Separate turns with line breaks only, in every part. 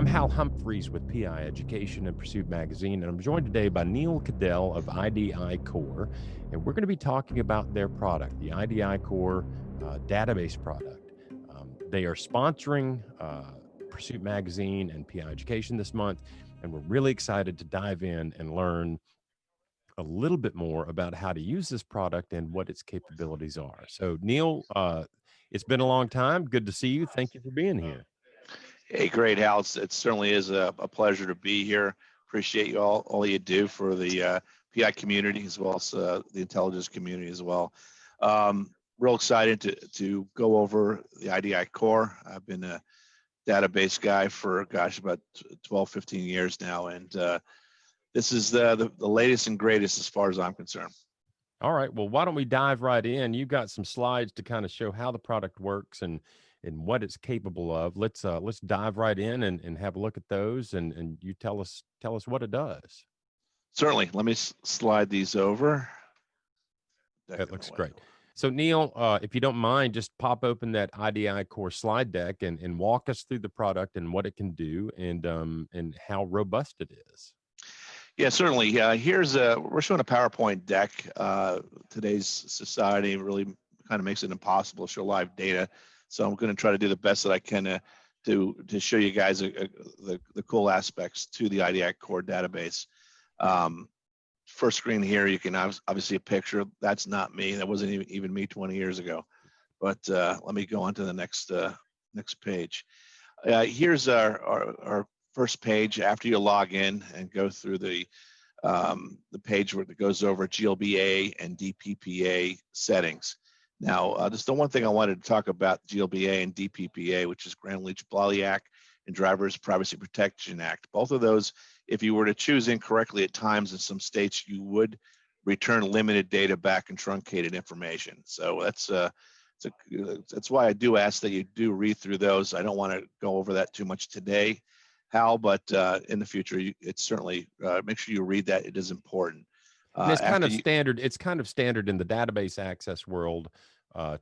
I'm Hal Humphreys with PI Education and Pursuit Magazine, and I'm joined today by Neil Caddell of idiCORE, and we're going to be talking about their product, the idiCORE database product. They are sponsoring Pursuit Magazine and PI Education this month, and we're really excited to dive in and learn a little bit more about how to use this product and what its capabilities are. So, Neil, it's been a long time. Good to see you. Thank you for being here.
Hey, great, Hal. It certainly is a pleasure to be here. Appreciate you all you do for the PI community as well as the intelligence community as well. Real excited to go over the idiCORE. I've been a database guy for, about 12, 15 years now, and this is the latest and greatest as far as I'm concerned.
All right. Well, why don't we dive right in? You've got some slides to kind of show how the product works and what it's capable of. Let's dive right in and have a look at those, and you tell us what it does.
Certainly. Let me slide these over.
That looks great. So, Neil, if you don't mind, just pop open that idiCORE slide deck and walk us through the product and what it can do and how robust it is.
Yeah, certainly. We're showing a PowerPoint deck. Today's society really kind of makes it impossible to show live data. So I'm going to try to do the best that I can to show you guys the cool aspects to the idiCORE database. First screen here, you can obviously a picture. That's not me. That wasn't even me 20 years ago. But let me go on to the next page. Here's our first page after you log in and go through the page where it goes over GLBA and DPPA settings. Now, just the one thing I wanted to talk about GLBA and DPPA, which is Gramm-Leach-Bliley Act and Driver's Privacy Protection Act. Both of those, if you were to choose incorrectly at times in some states, you would return limited data back and truncated information. So that's why I do ask that you do read through those. I don't want to go over that too much today, Hal, but in the future, it's certainly make sure you read that. It is important.
And it's kind of standard. It's kind of standard in the database access world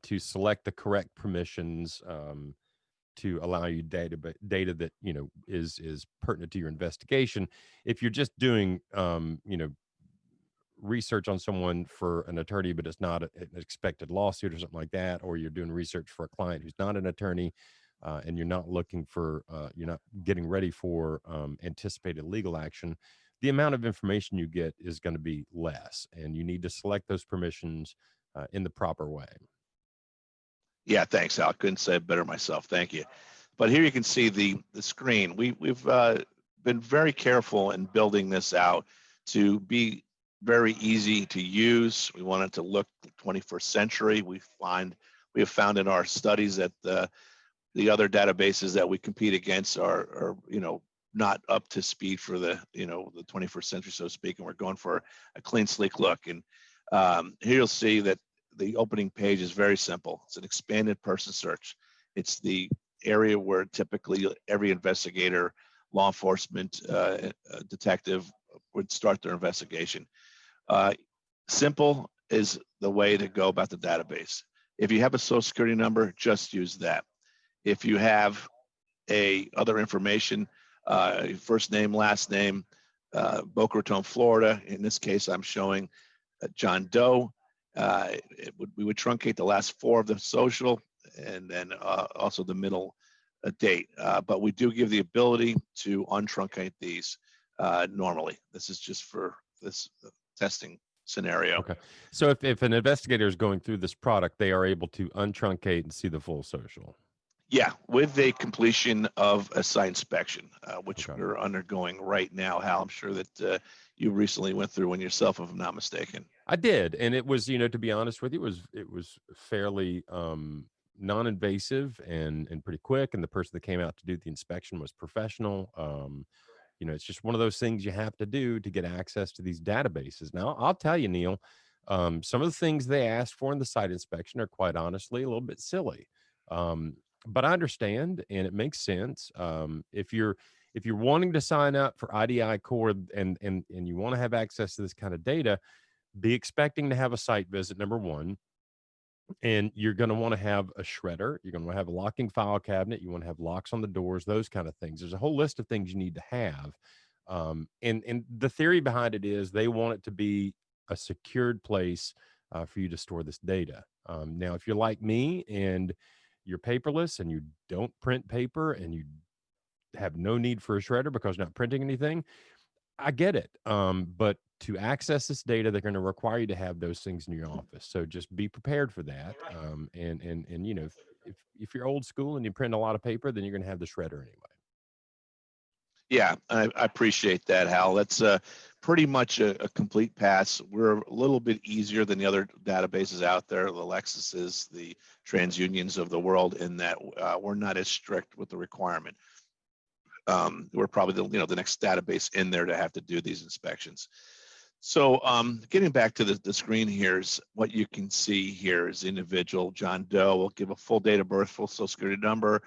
to select the correct permissions to allow you data that is pertinent to your investigation. If you're just doing research on someone for an attorney, but it's not an expected lawsuit or something like that, or you're doing research for a client who's not an attorney, and you're not looking for, you're not getting ready for anticipated legal action, the amount of information you get is going to be less, and you need to select those permissions in the proper way.
Yeah, thanks, Al. I couldn't say it better myself. Thank you. But here you can see the screen. We've been very careful in building this out to be very easy to use. We want it to look 21st century. We have found in our studies that the other databases that we compete against are not up to speed for the 21st century, so to speak, and we're going for a clean, sleek look. And here you'll see that the opening page is very simple. It's an expanded person search. It's the area where typically every investigator, law enforcement, detective would start their investigation. Simple is the way to go about the database. If you have a social security number, just use that. If you have other information, first name, last name, Boca Raton, Florida. In this case, I'm showing John Doe. We would truncate the last four of the social and then also the middle date. But we do give the ability to untruncate these normally. This is just for this testing scenario.
Okay. So if an investigator is going through this product, they are able to untruncate and see the full social.
Yeah, with the completion of a site inspection, which we're undergoing right now, Hal. I'm sure that you recently went through one yourself, if I'm not mistaken.
I did, and it was, to be honest with you, it was fairly non-invasive and pretty quick. And the person that came out to do the inspection was professional. It's just one of those things you have to do to get access to these databases. Now, I'll tell you, Neil, some of the things they asked for in the site inspection are quite honestly a little bit silly. But I understand, and it makes sense. If you're wanting to sign up for idiCORE and you want to have access to this kind of data, be expecting to have a site visit, number one. And you're going to want to have a shredder. You're going to have a locking file cabinet. You want to have locks on the doors, those kind of things. There's a whole list of things you need to have. And the theory behind it is they want it to be a secured place for you to store this data. Now, if you're like me and you're paperless and you don't print paper and you have no need for a shredder because you're not printing anything, I get it. But to access this data, they're going to require you to have those things in your office. So just be prepared for that. And you know, if you're old school and you print a lot of paper, then you're going to have the shredder anyway.
Yeah, I appreciate that, Hal. That's pretty much a complete pass. We're a little bit easier than the other databases out there, the Lexuses, the TransUnions of the world, in that we're not as strict with the requirement. We're probably the next database in there to have to do these inspections. So getting back to the screen here is what you can see here is individual John Doe. Will give a full date of birth, full social security number.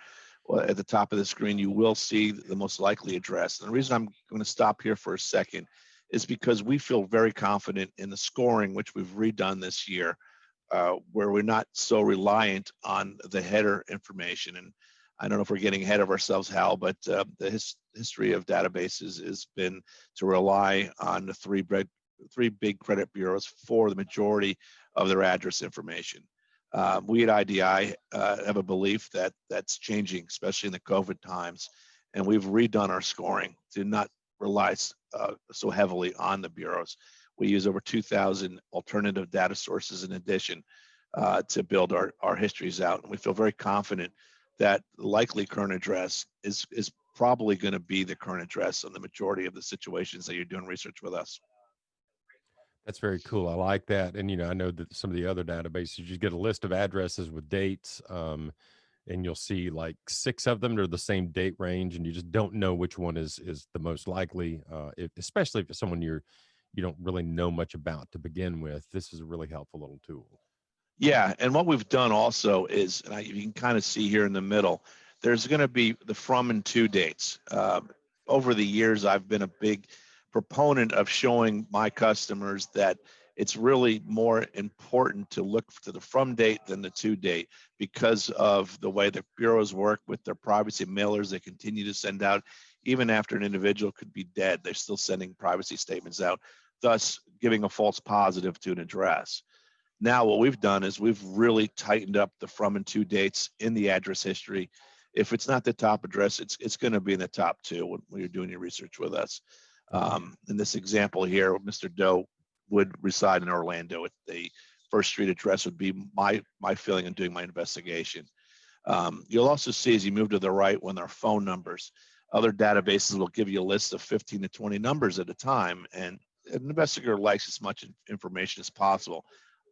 At the top of the screen, you will see the most likely address. And the reason I'm going to stop here for a second is because we feel very confident in the scoring, which we've redone this year, where we're not so reliant on the header information. And I don't know if we're getting ahead of ourselves, Hal, but the history of databases has been to rely on the three big credit bureaus for the majority of their address information. We at IDI have a belief that that's changing, especially in the COVID times, and we've redone our scoring to not rely so heavily on the bureaus. We use over 2,000 alternative data sources in addition to build our histories out, and we feel very confident that likely current address is probably going to be the current address on the majority of the situations that you're doing research with us.
That's very cool. I like that. And, you know, I know that some of the other databases, you get a list of addresses with dates, and you'll see like 6 of them are the same date range, and you just don't know which one is the most likely, especially if it's someone you don't really know much about to begin with. This is a really helpful little tool.
Yeah, and what we've done also is, and you can kind of see here in the middle, there's going to be the from and to dates. Over the years, I've been a big proponent of showing my customers that it's really more important to look to the from date than the to date because of the way the bureaus work with their privacy mailers. They continue to send out, even after an individual could be dead, they're still sending privacy statements out, thus giving a false positive to an address. Now what we've done is we've really tightened up the from and to dates in the address history. If it's not the top address, it's going to be in the top 2 when you're doing your research with us. In this example here, Mr. Doe would reside in Orlando. The first street address would be my feeling in doing my investigation. You'll also see as you move to the right when there are phone numbers, other databases will give you a list of 15 to 20 numbers at a time, and an investigator likes as much information as possible.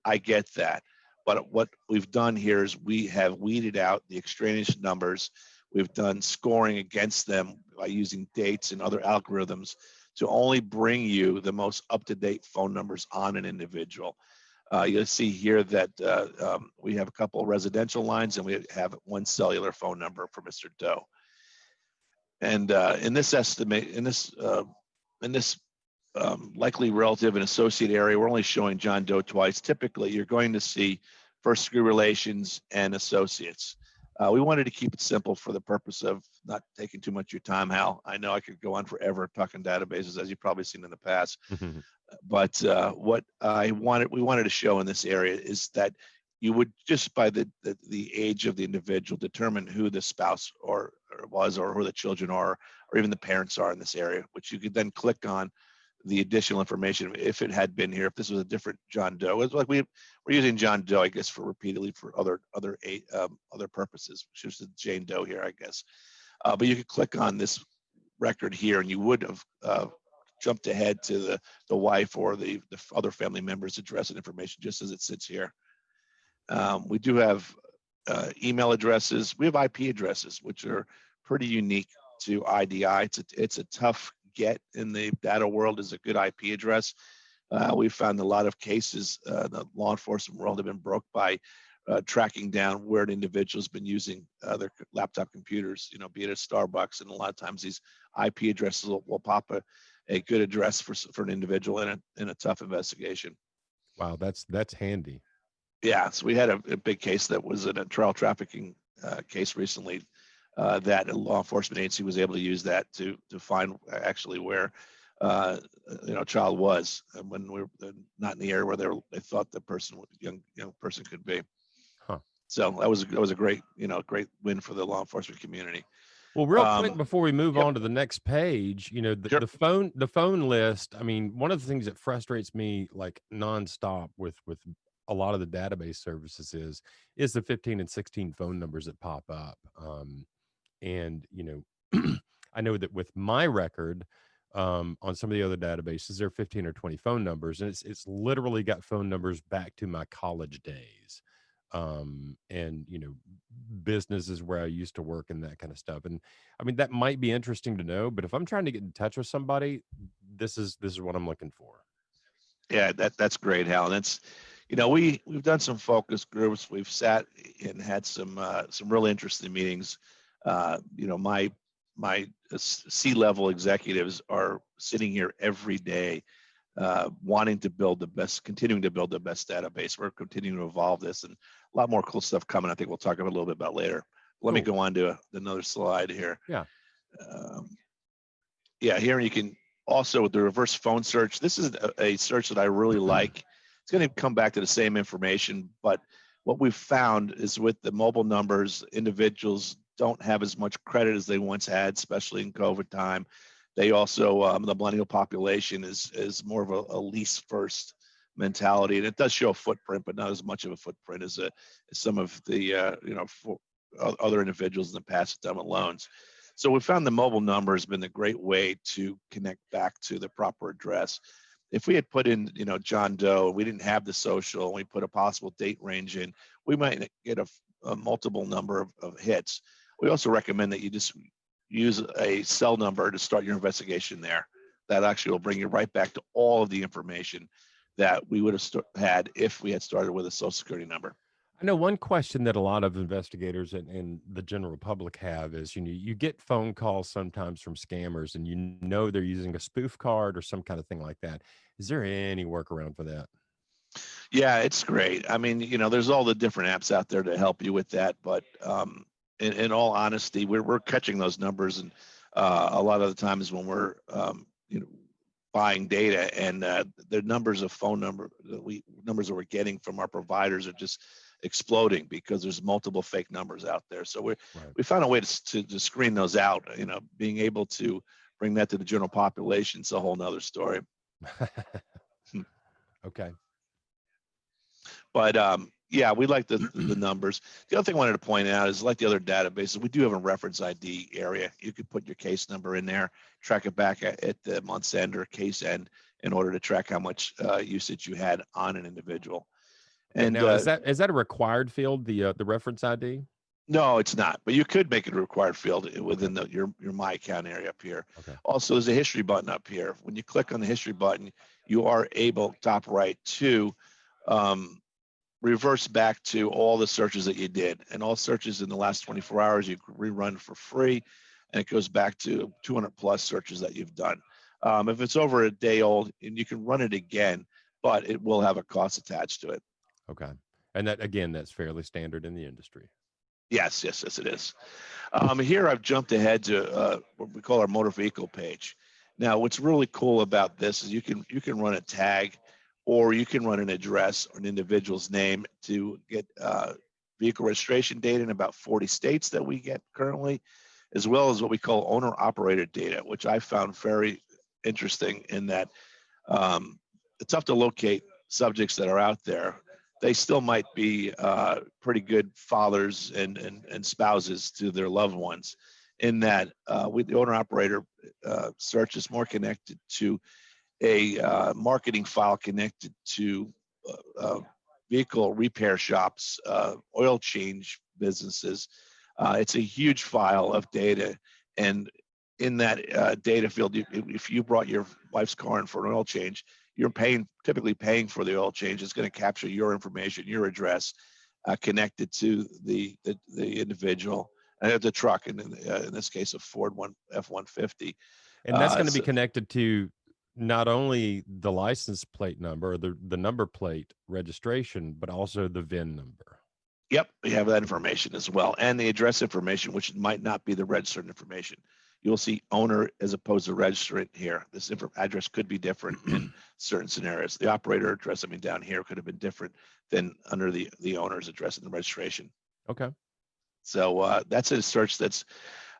I get that. But what we've done here is we have weeded out the extraneous numbers. We've done scoring against them by using dates and other algorithms to only bring you the most up-to-date phone numbers on an individual. You'll see here that we have a couple of residential lines and we have 1 cellular phone number for Mr. Doe. And in this estimate, in this likely relative and associate area, we're only showing John Doe twice. Typically, you're going to see first degree relations and associates. We wanted to keep it simple for the purpose of not taking too much of your time, Hal. I know I could go on forever talking databases, as you've probably seen in the past. But what we wanted to show in this area is that you would just by the age of the individual determine who the spouse was or who the children are, or even the parents are in this area, which you could then click on the additional information if it had been here. If this was a different John Doe, it's like we're using John Doe, I guess, for repeatedly for other purposes. Just Jane Doe here, I guess. But you could click on this record here, and you would have jumped ahead to the wife or the other family member's address and information, just as it sits here. We do have email addresses. We have IP addresses, which are pretty unique to IDI. It's a tough get in the data world is a good IP address. We've found a lot of cases, the law enforcement world have been broke by tracking down where an individual's been using their laptop computers, be it at Starbucks. And a lot of times these IP addresses will pop a good address for an individual in a tough investigation.
Wow, that's handy.
Yeah, so we had a big case that was in a trial trafficking case recently, that a law enforcement agency was able to use that to find actually where a child was, and when we were not in the area where they thought the person, young person, could be.
Huh.
So that was a great great win for the law enforcement community.
Well, real quick before we move
Yep.
on to the next page, the,
Sure.
the phone list. I mean, one of the things that frustrates me like nonstop with a lot of the database services is the 15 and 16 phone numbers that pop up. And I know that with my record, on some of the other databases, there are 15 or 20 phone numbers, and it's literally got phone numbers back to my college days. And businesses where I used to work and that kind of stuff. And I mean, that might be interesting to know, but if I'm trying to get in touch with somebody, this is what I'm looking for.
Yeah, that's great, Hal. And it's, we've done some focus groups. We've sat and had some really interesting meetings. My C-level executives are sitting here every day, wanting to build continuing to build the best database. We're continuing to evolve this, and a lot more cool stuff coming. I think we'll talk a little bit about later. Let me
Cool.
go on to another slide here.
Yeah.
Yeah, here you can also, with the reverse phone search, this is a search that I really like. It's going to come back to the same information, but what we've found is with the mobile numbers, individuals don't have as much credit as they once had, especially in COVID time. They also, the millennial population is more of a lease first mentality, and it does show a footprint, but not as much of a footprint as some of the other individuals in the past have done with loans. So we found the mobile number has been a great way to connect back to the proper address. If we had put in, John Doe, we didn't have the social, and we put a possible date range in, we might get a multiple number of hits. We also recommend that you just use a cell number to start your investigation there. That actually will bring you right back to all of the information that we would have had if we had started with a social security number.
I know one question that a lot of investigators and the general public have is, you get phone calls sometimes from scammers, and they're using a spoof card or some kind of thing like that. Is there any workaround for that?
Yeah, it's great. I mean, there's all the different apps out there to help you with that, but in all honesty, we're catching those numbers, and a lot of the times when we're buying data, and the numbers of phone numbers that we're getting from our providers are just exploding because there's multiple fake numbers out there. So we found a way to screen those out. Being able to bring that to the general population is a whole nother story.
Okay.
But yeah, we like the numbers. The other thing I wanted to point out is, like the other databases, we do have a reference ID area. You could put your case number in there, track it back at the month's end or case end in order to track how much usage you had on an individual.
And now, is that a required field, the reference ID?
No, it's not. But you could make it a required field within your My Account area up here.
Okay.
Also, there's a history button up here. When you click on the history button, you are able, top right, to reverse back to all the searches that you did, and all searches in the last 24 hours you can rerun for free, and it goes back to 200 plus searches that you've done. If it's over a day old, and you can run it again, but it will have a cost attached to it.
Okay. And that, again, that's fairly standard in the industry.
Yes, it is. Here I've jumped ahead to what we call our motor vehicle page. Now, what's really cool about this is you can run a tag, or you can run an address or an individual's name to get vehicle registration data in about 40 states that we get currently, as well as what we call owner-operator data, which I found very interesting in that it's tough to locate subjects that are out there. They still might be pretty good fathers and spouses to their loved ones, in that with the owner-operator search is more connected to a marketing file connected to vehicle repair shops, oil change businesses. It's a huge file of data, and in that data field, if you brought your wife's car in for an oil change, you're typically paying for the oil change. It's going to capture your information, your address, connected to the individual, and the truck, and in this case, a Ford F-150.
And that's going to be connected to not only the license plate number, or the number plate registration, but also the VIN number.
Yep, we have that information as well, and the address information, which might not be the registered information. You'll see owner as opposed to registrant here. This address could be different in certain scenarios. The operator address, I mean, down here could have been different than under the owner's address in the registration.
Okay.
So that's a search that's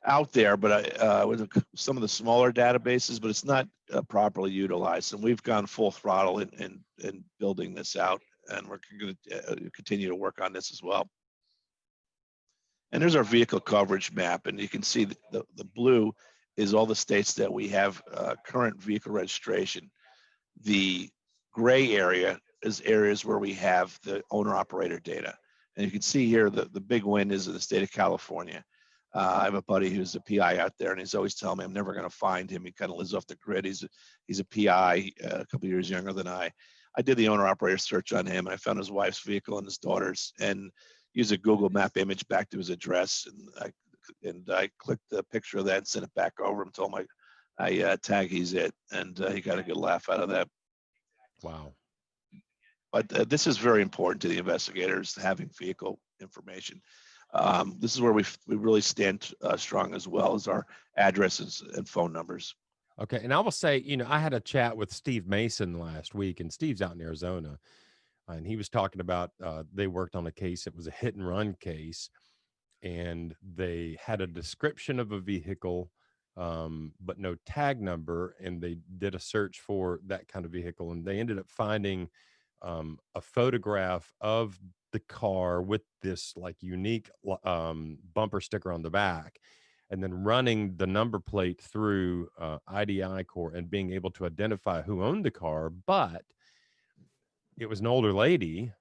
out there, but with some of the smaller databases, but it's not properly utilized. And we've gone full throttle in building this out, and we're going to continue to work on this as well. And there's our vehicle coverage map, and you can see the blue is all the states that we have current vehicle registration. The gray area is areas where we have the owner-operator data. And you can see here the big win is in the state of California. I have a buddy who's a PI out there, and he's always telling me I'm never going to find him. He kind of lives off the grid. He's a PI, a couple of years younger than I. I did the owner-operator search on him, and I found his wife's vehicle and his daughter's, and used a Google Map image back to his address, and I clicked the picture of that and sent it back over him. Told him I tag he's it, and he got a good laugh out of that.
Wow.
But this is very important to the investigators, having vehicle information. This is where we really stand strong, as well as our addresses and phone numbers.
Okay. And I will say, I had a chat with Steve Mason last week, and Steve's out in Arizona, and he was talking about they worked on a case. It was a hit and run case, and they had a description of a vehicle, but no tag number. And they did a search for that kind of vehicle, and they ended up finding a photograph of the car with this like unique bumper sticker on the back, and then running the number plate through idiCORE and being able to identify who owned the car. But it was an older lady,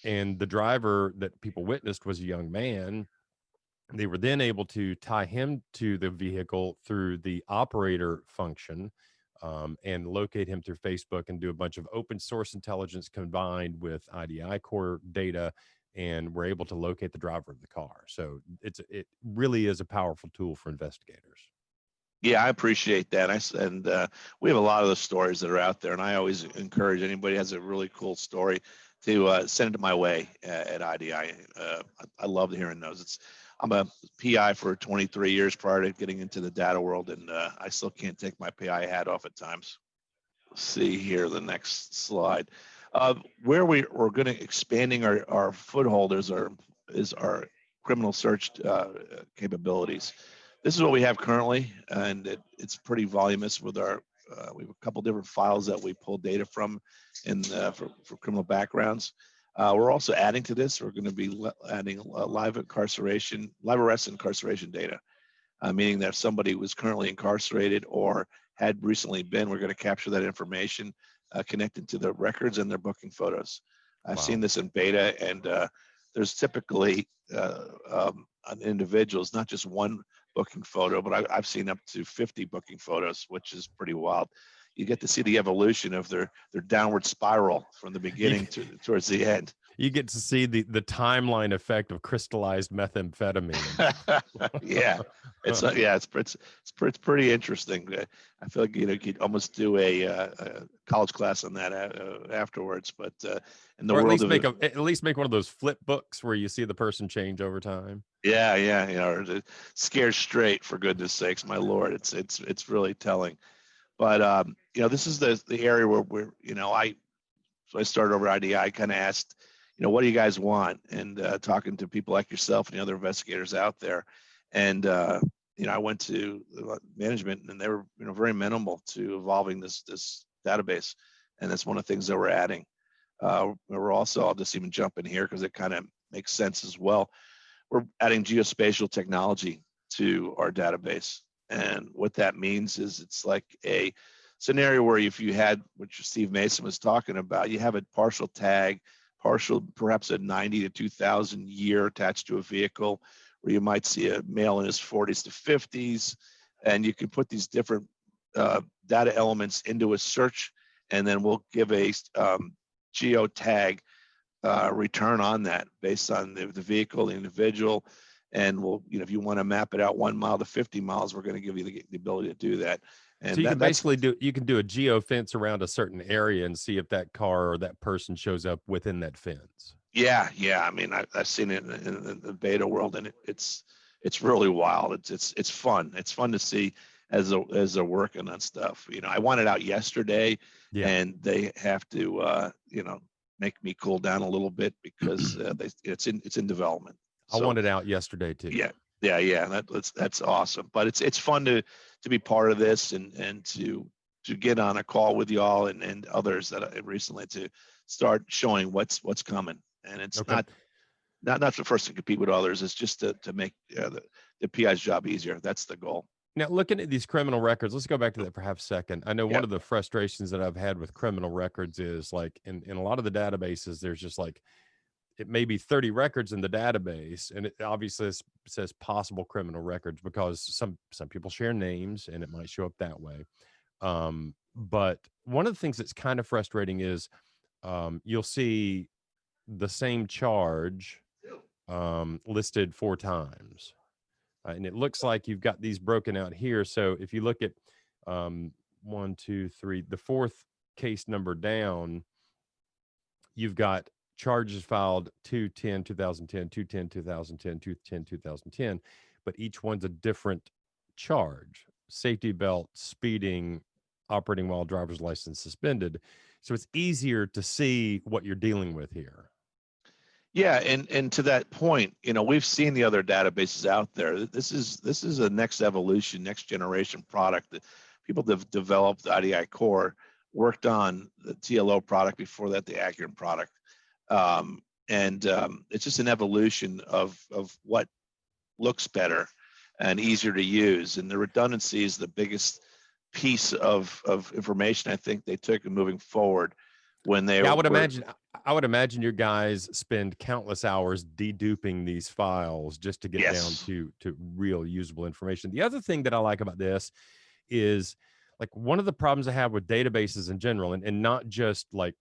and the driver that people witnessed was a young man. They were then able to tie him to the vehicle through the operator function, and locate him through Facebook, and do a bunch of open source intelligence combined with idiCORE data, and we're able to locate the driver of the car. So it really is a powerful tool for investigators.
Yeah, I appreciate that. We have a lot of the stories that are out there, and I always encourage anybody who has a really cool story to send it my way at IDI. I love hearing those. I'm a PI for 23 years prior to getting into the data world, and I still can't take my PI hat off at times. Let's see here, the next slide. Where we're going to expanding our foothold is our criminal search capabilities. This is what we have currently, and it's pretty voluminous with we have a couple different files that we pull data from for criminal backgrounds. We're also adding to this. We're going to be adding live arrest and incarceration data, meaning that if somebody was currently incarcerated or had recently been, we're going to capture that information connected to their records and their booking photos. I've seen this in beta, and there's typically on individuals, not just one booking photo, but I've seen up to 50 booking photos, which is pretty wild. You get to see the evolution of their downward spiral from the beginning towards the end.
You get to see the timeline effect of crystallized methamphetamine.
Yeah, it's pretty interesting. I feel like you could almost do a college class on that afterwards. But in the
or
world
at least make one of those flip books where you see the person change over time.
Yeah, scared straight, for goodness sakes, my lord, it's really telling. But this is the area where so I started over at IDI. I kind of asked, what do you guys want? And talking to people like yourself and the other investigators out there, and I went to management, and they were very minimal to evolving this database, and that's one of the things that we're adding. We're also, I'll just even jump in here because it kind of makes sense as well. We're adding geospatial technology to our database. And what that means is it's like a scenario where if you had, which Steve Mason was talking about, you have a partial tag, perhaps a 90 to 2000 year attached to a vehicle, where you might see a male in his 40s to 50s, and you can put these different data elements into a search, and then we'll give a geo tag return on that based on the vehicle, the individual. And we'll, if you want to map it out 1 mile to 50 miles, we're going to give you the ability to do that.
So
And
you can
that's
basically do a geo fence around a certain area and see if that car or that person shows up within that fence.
yeah. I mean, I've seen it in the beta world, and it's really wild. It's fun. It's fun to see as they're working on stuff. You know, I wanted out yesterday,
Yeah.
and they have to make me cool down a little bit because it's in development.
I
So
wanted out yesterday too.
yeah. That's awesome. But it's fun to be part of this and to get on a call with y'all and others that I recently to start showing what's coming. And it's
Okay.
not the first to compete with others. It's just to make the PI's job easier. That's the goal.
Now, looking at these criminal records, let's go back to that for half a second. I know one
Yep.
of the frustrations that I've had with criminal records is like in a lot of the databases, there's just like it may be 30 records in the database, and it obviously says possible criminal records because some people share names, and it might show up that way. But one of the things that's kind of frustrating is you'll see the same charge listed 4 times. And it looks like you've got these broken out here. So if you look at 1, 2, 3, the 4th case number down, you've got charges filed 210 2010 210 2010 210 2010, but each one's a different charge: safety belt, speeding, operating while driver's license suspended. So it's easier to see what you're dealing with here.
Yeah, and to that point, you know, we've seen the other databases out there. This is a next evolution, next generation product that people have developed. The idiCORE worked on the TLO product before that, the Accurate product, and it's just an evolution of what looks better and easier to use. And the redundancy is the biggest piece of information I think they took in moving forward when they
Yeah,
were.
I would imagine your guys spend countless hours deduping these files just to get down
Yes.
to real usable information. The other thing that I like about this is like one of the problems I have with databases in general, and not just like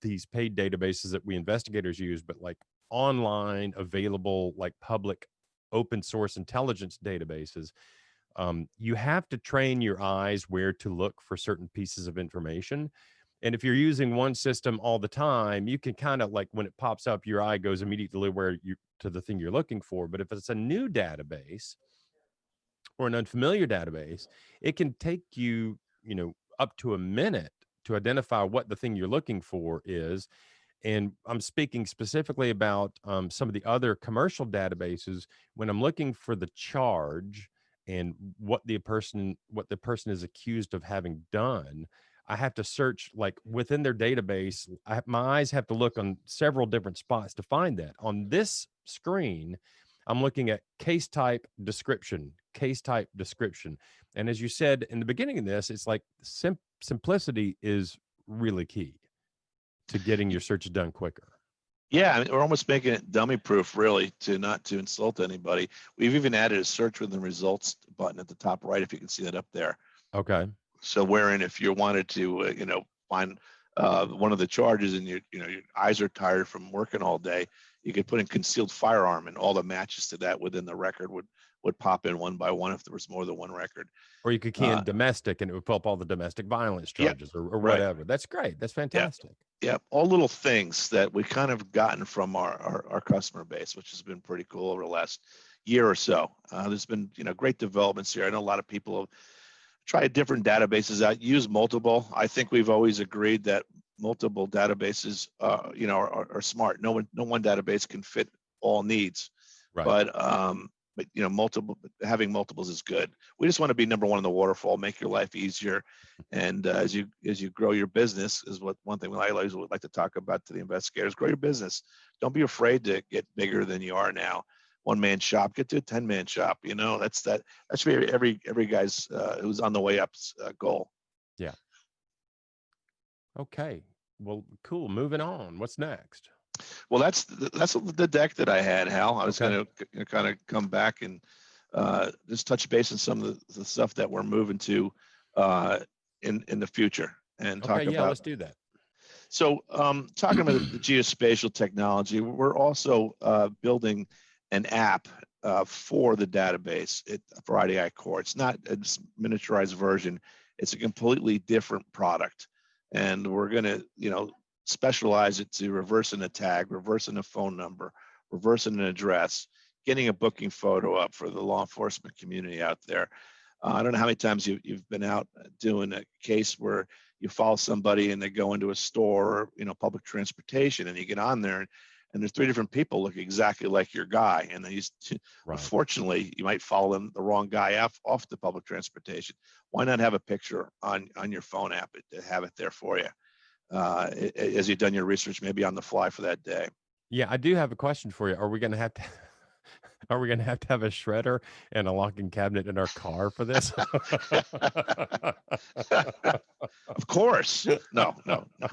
these paid databases that we investigators use, but like online available, like public open source intelligence databases. You have to train your eyes where to look for certain pieces of information. And if you're using one system all the time, you can kind of like when it pops up, your eye goes immediately where you to the thing you're looking for. But if it's a new database or an unfamiliar database, it can take you, up to a minute to identify what the thing you're looking for is. And I'm speaking specifically about some of the other commercial databases. When I'm looking for the charge and what the person is accused of having done, I have to search like within their database. My eyes have to look on several different spots to find that. On this screen, I'm looking at case type description. And as you said in the beginning of this, it's like simplicity is really key to getting your search done quicker.
Yeah, I mean, we're almost making it dummy proof, really, to not to insult anybody. We've even added a search within the results button at the top right, if you can see that up there.
Okay.
So wherein if you wanted to, find one of the charges and your eyes are tired from working all day, you could put in concealed firearm, and all the matches to that within the record would pop in one by one if there was more than one record.
Or you could key in domestic and it would pull up all the domestic violence
Yeah,
charges or
right.
whatever. That's great. That's
Yeah.
fantastic.
Yeah, all little things that we kind of gotten from our customer base, which has been pretty cool over the last year or so. There's been great developments here. I know a lot of people have tried different databases out, use multiple. I think we've always agreed that multiple databases, are smart. No one database can fit all needs,
Right.
but having multiples is good. We just want to be number one in the waterfall, make your life easier, and as you grow your business is one thing I always would like to talk about to the investigators. Grow your business. Don't be afraid to get bigger than you are now. One-man shop, get to a 10-man shop. That should be every guy's who's on the way up's goal.
Yeah. Okay. Well, cool. Moving on. What's next?
Well, that's the deck that I had, Hal. I was
Okay.
going to kind of come back and just touch base on some of the stuff that we're moving to in the future and
Okay.
talk
Yeah.
about.
Let's do that.
So, talking about the geospatial technology, we're also building an app for the database for idiCORE. It's not a miniaturized version. It's a completely different product, and we're going to, specialize it to reversing a tag, reversing a phone number, reversing an address, getting a booking photo up for the law enforcement community out there. I don't know how many times you've been out doing a case where you follow somebody and they go into a store or public transportation, and you get on there and there's 3 different people look exactly like your guy, and then
Right.
unfortunately you might follow them the wrong guy off the public transportation. Why not have a picture on your phone app to have it there for you as you've done your research, maybe on the fly for that day?
Yeah, I do have a question for you. Are we going to have to are we going to have a shredder and a locking cabinet in our car for this?
Of course. No, no, no.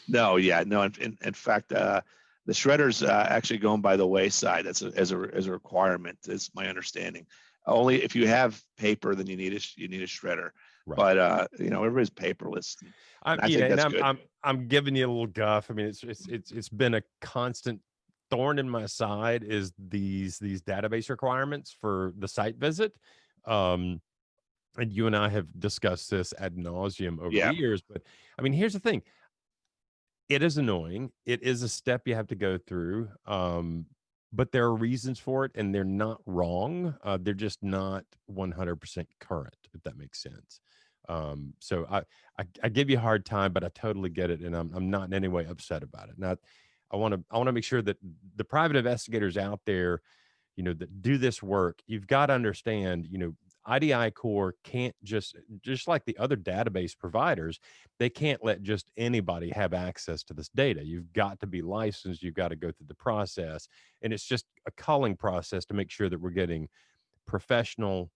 No, yeah, no. In fact, the shredder's actually going by the wayside as a requirement, is my understanding. Only if you have paper, then you need a shredder.
Right.
But everybody's paperless, and I think
And
that's good.
I'm giving you a little guff. I mean, it's been a constant thorn in my side is these database requirements for the site visit. And you and I have discussed this ad nauseum over the
Yeah,
years. But I mean, here's the thing. It is annoying. It is a step you have to go through. But there are reasons for it, and they're not wrong. They're just not 100% current, if that makes sense. So I give you a hard time, but I totally get it, and I'm not in any way upset about it. Now, I want to make sure that the private investigators out there, that do this work, you've got to understand, idiCORE can't just like the other database providers, they can't let just anybody have access to this data. You've got to be licensed. You've got to go through the process, and it's just a culling process to make sure that we're getting professional,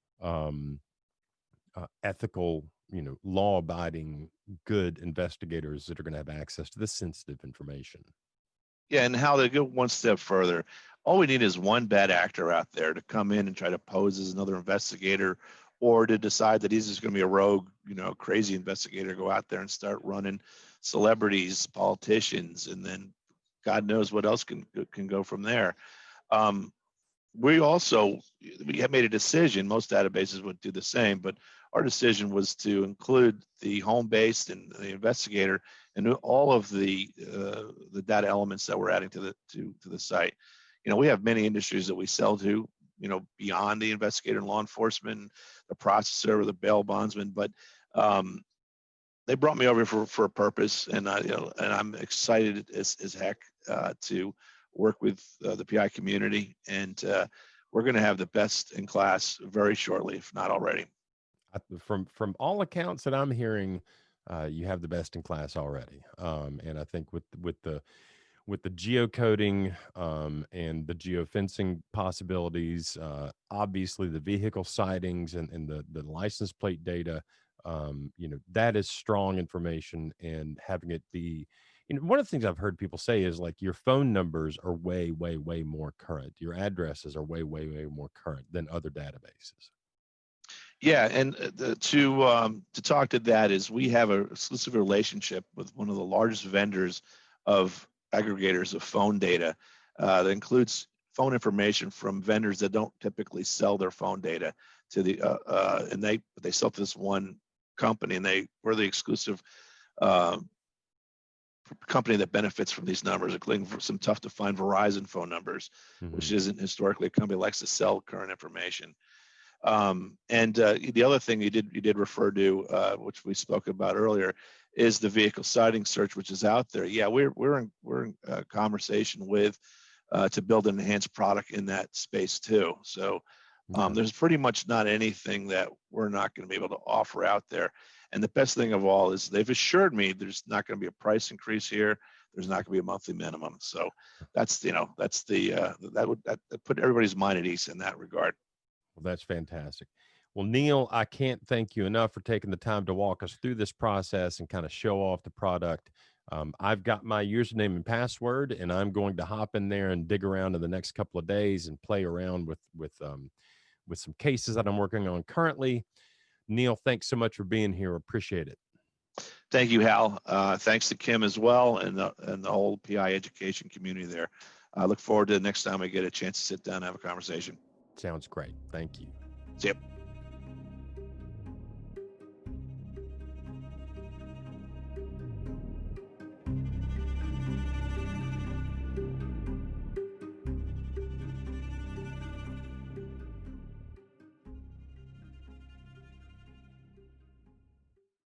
ethical, law-abiding, good investigators that are going to have access to this sensitive information.
yeah, and how they go one step further. All we need is one bad actor out there to come in and try to pose as another investigator, or to decide that he's just going to be a rogue, crazy investigator, go out there and start running celebrities, politicians, and then God knows what else can go from there. We have made a decision. Most databases would do the same, but our decision was to include the home base and the investigator and all of the data elements that we're adding to the site. We have many industries that we sell to, beyond the investigator and law enforcement, the processor or the bail bondsman, but they brought me over for a purpose, and I'm excited as heck to work with the PI community, and we're going to have the best in class very shortly, if not already.
From all accounts that I'm hearing, you have the best in class already, and I think with the geocoding and the geofencing possibilities, obviously the vehicle sightings and the license plate data, that is strong information, and having it be, one of the things I've heard people say is like your phone numbers are way, way, way more current. Your addresses are way, way, way more current than other databases.
Yeah, and to talk to that is we have an exclusive relationship with one of the largest vendors of aggregators of phone data that includes phone information from vendors that don't typically sell their phone data to the and they sell to this one company, and we're the exclusive company that benefits from these numbers, including some tough to find Verizon phone numbers, which isn't historically a company that likes to sell current information. And the other thing you did refer to, which we spoke about earlier, is the vehicle sighting search, which is out there. Yeah, we're in conversation with to build an enhanced product in that space too. So there's pretty much not anything that we're not going to be able to offer out there. And the best thing of all is they've assured me there's not going to be a price increase here. There's not going to be a monthly minimum. So that's that would put everybody's mind at ease in that regard.
Well, that's fantastic. Well, Neil, I can't thank you enough for taking the time to walk us through this process and kind of show off the product. I've got my username and password, and I'm going to hop in there and dig around in the next couple of days and play around with some cases that I'm working on currently. Neil, thanks so much for being here. Appreciate it.
Thank you, Hal. Thanks to Kim as well, and the whole PI education community there. I look forward to the next time I get a chance to sit down and have a conversation.
Sounds great. Thank you.
See you.